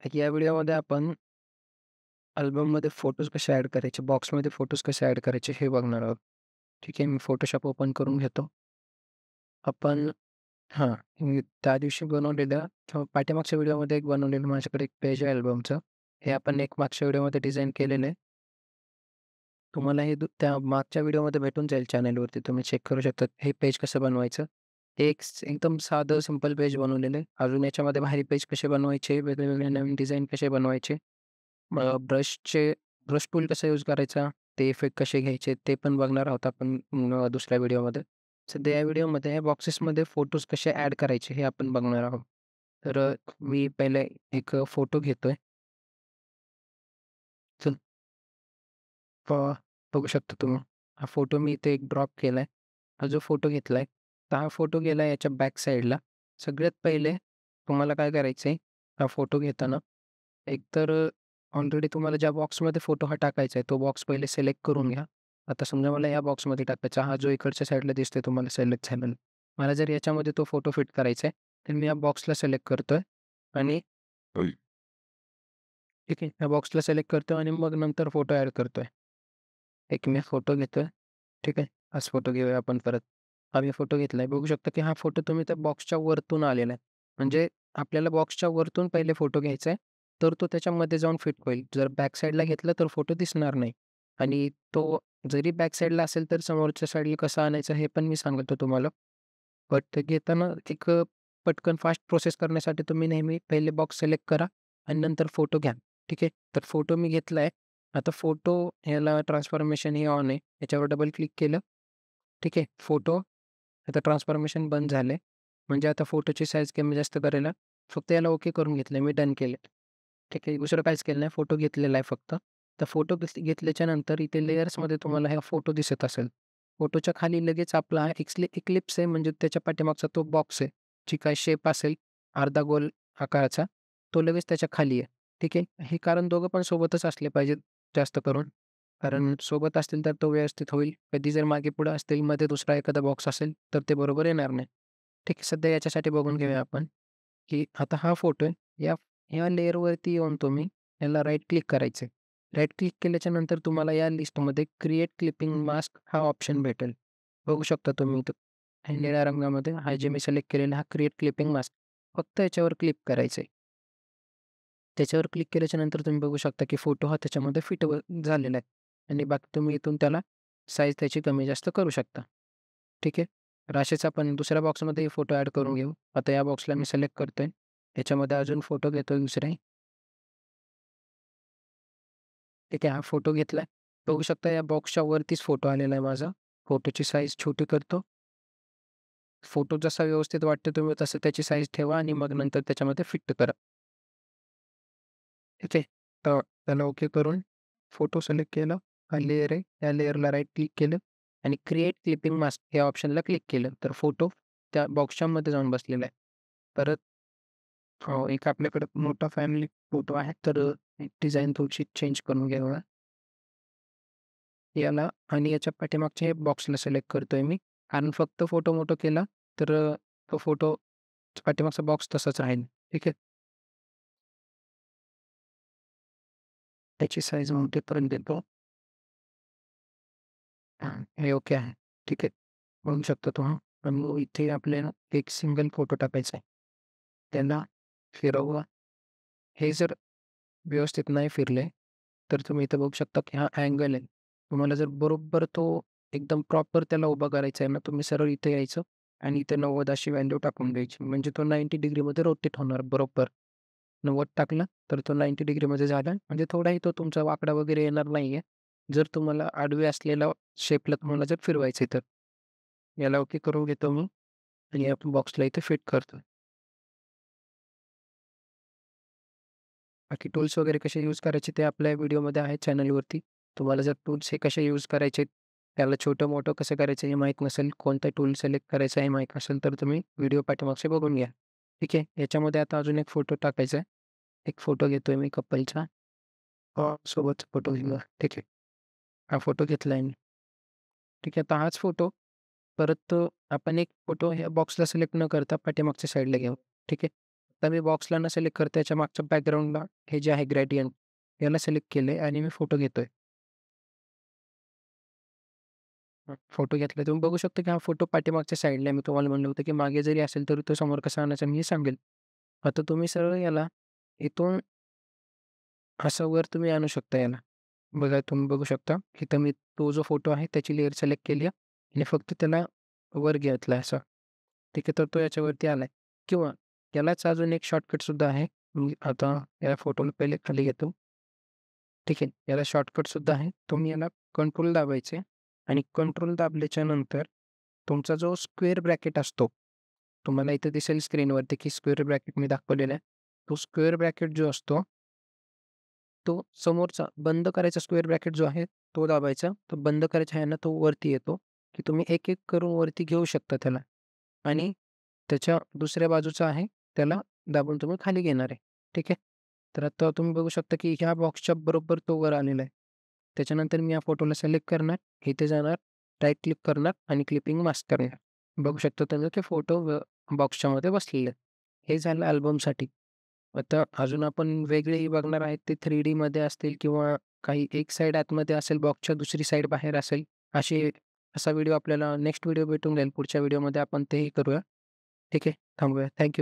या व्हिडिओमध्ये आपण अल्बममध्ये फोटोज कसे ॲड करायचे, बॉक्समध्ये फोटोज कसे ॲड करायचे हे बघणार आहोत. ठीक आहे. मी फोटोशॉप ओपन करून घेतो. आपण हां, मी त्या दिवशी बनवलेलं किंवा पाठीमागच्या व्हिडिओमध्ये एक बनवलेलं माझ्याकडे एक पेज आहे अल्बमचं. हे आपण एक मागच्या व्हिडिओमध्ये डिझाइन केलेलं आहे. तुम्हाला हे त्या मागच्या व्हिडिओमध्ये भेटून जाईल चॅनलवरती. तुम्ही चेक करू शकता हे पेज कसं बनवायचं. हे एक एकदम साधं सिंपल पेज बनवलेलं आहे. अजून याच्यामध्ये भारी पेज कसे बनवायचे, वेगळे-वेगळे नवीन डिझाइन कसे बनवायचे, ब्रशचे ब्रश टूल कसा यूज करायचा, ते इफेक्ट कसे घ्यायचे ते पण बघणार आहोत आपण दुसऱ्या व्हिडिओमध्ये. सध्या या व्हिडिओमध्ये या बॉक्सेसमध्ये फोटोज कसे ॲड करायचे हे आपण बघणार आहोत. तर मी पहिले एक फोटो घेतोय. चल प बघू शकता तुम्ही. हा फोटो मी इथे एक ड्रॉप केलाय. हा जो फोटो घेतलाय, तर हा फोटो गेलाय याच्या बॅक साइडला. सगळ्यात पहिले तुम्हाला काय करायचंय, हा फोटो घेताना एकतर ऑलरेडी तुम्हाला ज्या बॉक्समध्ये फोटो हा टाकायचा आहे, तो बॉक्स पहिले सिलेक्ट करून घ्या. आता समजा मला या बॉक्समध्ये टाकायचा, हा जो इकडच्या साईडला दिसतोय तुम्हाला सिलेक्ट झालेला. मला जर याच्यामध्ये तो फोटो फिट करायचा आहे, तर मी या बॉक्सला सिलेक्ट करतोय आणि ठीक आहे, या बॉक्सला सिलेक्ट करतोय आणि मग नंतर फोटो ॲड करतोय. एक मी फोटो घेतोय. ठीक आहे. हाच फोटो घेऊया आपण परत. हा मी फोटो घेतलाय. बघू शकता, की हा फोटो तुम्ही त्या बॉक्सच्या वरतून आलेला आहे. म्हणजे आपल्याला बॉक्सच्या वरतून पहिले फोटो घ्यायचा आहे, तर तो त्याच्यामध्ये जाऊन फिट होईल. जर बॅक साइडला घेतला तर फोटो दिसणार नाही आणि तो जरी बॅक साइडला असेल, तर समोरच्या साइडला कसा आणायचा हे पण मी सांगतो तुम्हाला. बट ते घेताना एक पटकन फास्ट प्रोसेस करण्यासाठी तुम्ही नेहमी पहिले बॉक्स सिलेक्ट करा आणि नंतर फोटो घ्या. ठीक आहे. तर फोटो मी घेतलाय. आता फोटो ह्याला ट्रान्सफॉर्मेशन हे ऑन आहे. याच्यावर डबल क्लिक केलं. ठीक आहे. फोटो आता ट्रान्सफॉर्मेशन बंद झालंय. म्हणजे आता फोटोची साईज कमी जास्त करायला फक्त याला ओके करून घेतलंय. मी डन केलं. ठीक आहे. दुसरं काहीच केलं नाही. फोटो घेतलेला आहे फक्त. तर फोटो घेतल्याच्या नंतर इथे लेयर्समध्ये तुम्हाला हा फोटो दिसत असेल. फोटोच्या खाली लगेच आपला हा इक्लिप्स आहे म्हणजे त्याच्या पाठीमागचा तो बॉक्स आहे. जी काही शेप असेल अर्धा गोल आकाराचा, तो लगेच त्याच्या खाली आहे. ठीक आहे. हे कारण दोघं पण सोबतच असले पाहिजेत जास्त करून. कारण सोबत असतील तर तो व्यवस्थित होईल. कधी जर मागे-पुढे असतील, मध्ये दुसरा एखादा बॉक्स असेल, तर ते बरोबर येणार नाही. ठीक आहे. सध्या याच्यासाठी बघून घेऊया आपण, की आता हा फोटो आहे. ह्या लेयरवरती येऊन तुम्ही याला राईट क्लिक करायचं आहे. राईट क्लिक केल्याच्या नंतर तुम्हाला या लिस्टमध्ये क्रिएट क्लिपिंग मास्क हा ऑप्शन भेटेल. बघू शकता तुम्ही इथं निळ्या रंगामध्ये हा जे मी सिलेक्ट केलेला हा क्रिएट क्लिपिंग मास्क. फक्त याच्यावर क्लिक करायचं आहे. त्याच्यावर क्लिक केल्याच्या नंतर तुम्ही बघू शकता, की फोटो हा त्याच्यामध्ये फिट झालेला आहे आणि बाकी तुम्ही इथून त्याला साईज त्याची कमी जास्त करू शकता. ठीक आहे. तर असेच आपण दुसऱ्या बॉक्समध्ये फोटो ॲड करून घेऊ. आता या बॉक्सला मी सिलेक्ट करतोय. याच्यामध्ये अजून फोटो घेतोय दुसरे. ठीक आहे. हा फोटो घेतलाय. बघू शकता या बॉक्सच्या वरतीच फोटो आलेला आहे माझा. फोटोची साईज छोटी करतो. फोटो जसा व्यवस्थित वाटतो तुम्ही तसं त्याची साईज ठेवा आणि मग नंतर त्याच्यामध्ये फिट करा. ठीक आहे. तर त्याला ओके करून फोटो सिलेक्ट केला. हा लेयर आहे. या लेयरला राईट क्लिक केलं आणि क्रिएट क्लिपिंग मास्क या ऑप्शनला क्लिक केलं. तर फोटो त्या बॉक्सच्या मध्ये जाऊन बसलेला आहे. परत एक आपल्याकडे मोठा फॅमिली फोटो आहे. तर एक डिझाइन थोडीशी चेंज करून घेऊया. याला आणि याच्या पाठीमागच्या बॉक्सला सिलेक्ट करतोय मी. कारण फक्त फोटो मोठा केला तर तो फोटो पाठीमागचा बॉक्स तसाच राहील. ठीक आहे. त्याची साईज मोठी करून देतो. हां, हे ओके आहे. ठीक आहे. बघू शकता तुम्ही. आणि इथे आपल्याला एक सिंगल फोटो टाकायचा आहे. त्याला फिरवा. हे जर व्यवस्थित नाही फिरले, तर तुम्ही इथं बघू शकता की हा अँगल आहे. तुम्हाला जर बरोबर तो एकदम प्रॉपर त्याला उभा करायचा आहे ना, तुम्ही सरळ इथे यायचं आणि इथे 90 अशी व्हॅल्यू टाकून द्यायची. म्हणजे तो 90 डिग्रीमध्ये रोटेट होणार बरोबर. 90 टाकलं, तर तो 90 डिग्रीमध्ये झाला. म्हणजे थोडाही तो तुमचा वाकडा वगैरे येणार नाहीये. जर तुम्हाला आडवे असलेला शेपला तुम्हाला जर फिरवायचं तर. याला ओके करून घेतो मी आणि या बॉक्सला इथे फिट करतो. बाकी टूल्स वगैरे कसे यूज करायचे ते आपल्या व्हिडिओमध्ये आहे चॅनलवरती. तुम्हाला जर टूल्स हे कसे यूज करायचे, त्याला छोटं-मोठं कसं करायचं हे माहीत नसेल, कोणता टूल सिलेक्ट करायचा हे माहीत असेल, तर तुम्ही व्हिडिओ पाठीमागचे बघून घ्या. ठीक आहे. याच्यामध्ये आता अजून एक फोटो टाकायचा आहे. एक फोटो घेतोय मी कपलचा. सोबतचा फोटो घेऊया. ठीक आहे. हा फोटो घेतलाय मी. ठीक आहे. आता हाच फोटो परत आपण एक फोटो ह्या बॉक्सला सिलेक्ट न करता पाठीमागच्या साईडला घेऊ. ठीक आहे. तर मी बॉक्सला न सिलेक्ट करता याच्या मागच्या बॅकग्राऊंडला हे जे आहे ग्रेडियंट याला सिलेक्ट केलंय आणि मी फोटो घेतोय. फोटो घेतला तुम्ही बघू शकता, की हा फोटो पाठीमागच्या साईडला आहे. मी तुम्हाला म्हणलं होतं, की मागे जरी असेल तरी तो समोर कसा आणायचा मी हे सांगेल. आता तुम्ही सरळ याला इथून असं वर तुम्ही आणू शकता याला. बघा तुम्ही बघू शकता, इथं मी तो जो फोटो आहे त्याची लेयर सिलेक्ट केली आहे आणि फक्त त्याला वर घेतलाय असं. ठीक आहे, तर तो याच्यावरती आलाय किंवा यालाच अजून एक शॉर्टकटसुद्धा आहे. मी आता या फोटोला पहिले खाली घेतो. ठीक आहे. याला शॉर्टकटसुद्धा आहे. तुम्ही याला कंट्रोल दाबायचे आणि कंट्रोल दाबल्याच्या नंतर तुमचा जो स्क्वेअर ब्रॅकेट असतो, तुम्हाला इथे दिसेल स्क्रीनवरती की स्क्वेअर ब्रॅकेट मी दाखवलेला आहे. तो स्क्वेअर ब्रॅकेट जो असतो, तो समोरचा बंद करायचा स्क्वेअर ब्रॅकेट जो आहे, तो दाबायचा. तो बंद करायच्या ह्यानं तो वरती येतो, की तुम्ही एक-एक करून वरती घेऊ शकता त्याला आणि त्याच्या दुसऱ्या बाजूचा आहे, त्याला दाबून तुम्ही खाली घेणार आहे. ठीक आहे. तर आता तुम्ही बघू शकता, की ह्या बॉक्सच्या बरोबर तो वर आलेला आहे. त्याच्यानंतर मी या फोटोला सिलेक्ट करणार, इथे जाणार, राईट क्लिक करणार आणि क्लिपिंग मास्क करणार. बघू शकता तुम्ही, की फोटो बॉक्सच्यामध्ये बसलेले आहेत. हे झालं अल्बमसाठी. आता अजून आपण वेगळेही बघणार आहेत, ते 3Dमध्ये असतील किंवा काही एक साइड आतमध्ये असेल, बॉक्सच्या दुसरी साइड बाहेर असेल. असा व्हिडिओ आपल्याला नेक्स्ट व्हिडिओ भेटून जाईल. पुढच्या व्हिडिओमध्ये आपण तेही करूया. ठीक आहे. थांबूया. थँक